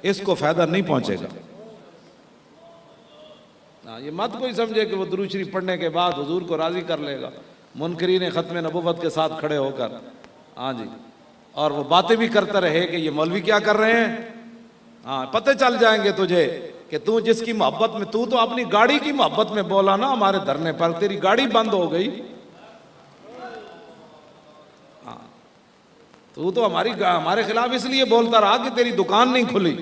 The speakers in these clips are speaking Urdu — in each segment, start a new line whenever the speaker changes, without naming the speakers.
اس کو فائدہ نہیں پہنچے گا۔ یہ مت کوئی سمجھے کہ وہ درود شریف پڑھنے کے بعد حضور کو راضی کر لے گا، منکرین ختم نبوت کے ساتھ کھڑے ہو کر، ہاں جی، اور وہ باتیں بھی کرتا رہے کہ یہ مولوی کیا کر رہے ہیں۔ ہاں پتہ چل جائیں گے تجھے کہ تو جس کی محبت میں، تو اپنی گاڑی کی محبت میں بولا نا ہمارے دھرنے پر، تیری گاڑی بند ہو گئی۔ تو ہمارے خلاف اس لیے بولتا رہا کہ تیری دکان نہیں کھلی،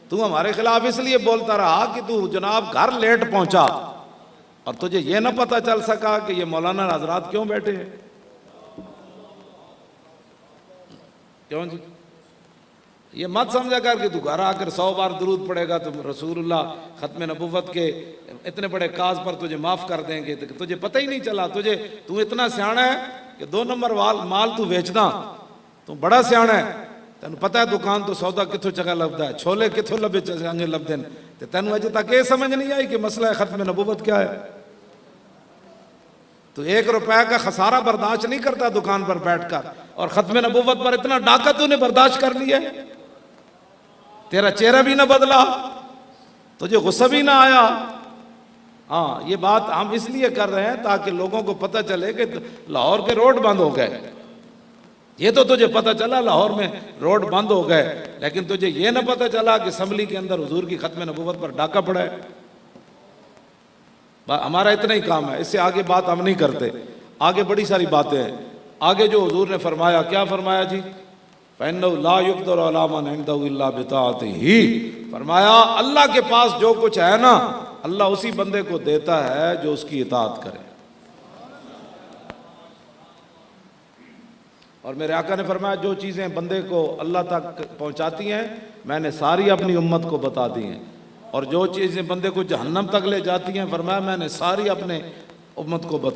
تو ہمارے خلاف اس لیے بولتا رہا کہ تو جناب گھر لیٹ پہنچا، اور تجھے یہ نہ پتہ چل سکا کہ یہ مولانا حضرات کیوں بیٹھے ہیں۔ کیوں جی؟ یہ مت سمجھا کر کہ تو گھر آ کر 100 بار درود پڑے گا تو رسول اللہ ختم نبوت کے اتنے بڑے کاز پر تجھے معاف کر دیں گے، تجھے پتہ ہی نہیں چلا۔ تو اتنا سیاںا ہے کہ 2 نمبر مال تو بیچنا، تو بڑا سیاںا ہے، تینوں پتہ ہے دکان تو سودا کتھوں چنگا لبدا ہے، چھولے کتھوں لبے چنگے لبدے ہیں، تے تینوں اجے تک یہ سمجھ نہیں آئی کہ مسئلہ ختم نبوت کیا ہے۔ تو 1 روپے کا خسارہ برداشت نہیں کرتا دکان پر بیٹھ کر، اور ختم نبوت پر اتنا ڈاکہ تو نے برداشت کر لیا، تیرا چہرہ بھی نہ بدلا، تجھے غصہ بھی نہ آیا۔ ہاں یہ بات ہم اس لیے کر رہے ہیں تاکہ لوگوں کو پتہ چلے کہ لاہور کے روڈ بند ہو گئے۔ یہ تو تجھے پتہ چلا لاہور میں روڈ بند ہو گئے، لیکن تجھے یہ نہ پتہ چلا کہ اسمبلی کے اندر حضور کی ختم نبوت پر ڈاکہ پڑا ہے۔ ہمارا اتنا ہی کام ہے، اس سے آگے بات ہم نہیں کرتے، آگے بڑی ساری باتیں ہیں۔ آگے جو حضور نے فرمایا، کیا فرمایا جی؟ فَإِنَّهُ لَا يُقْدَرُ عَلَىٰ مَنْ عِنْدَهُ إِلَّا بِطَاعَتِهِ، فرمایا اللہ کے پاس جو کچھ ہے نا، اللہ اسی بندے کو دیتا ہے جو اس کی اطاعت کرے۔ اور میرے آقا نے فرمایا جو چیزیں بندے کو اللہ تک پہنچاتی ہیں میں نے ساری اپنی امت کو بتا دی ہیں، اور جو چیزیں بندے کو جہنم تک لے جاتی ہیں فرمایا میں نے ساری اپنے امت کو بتا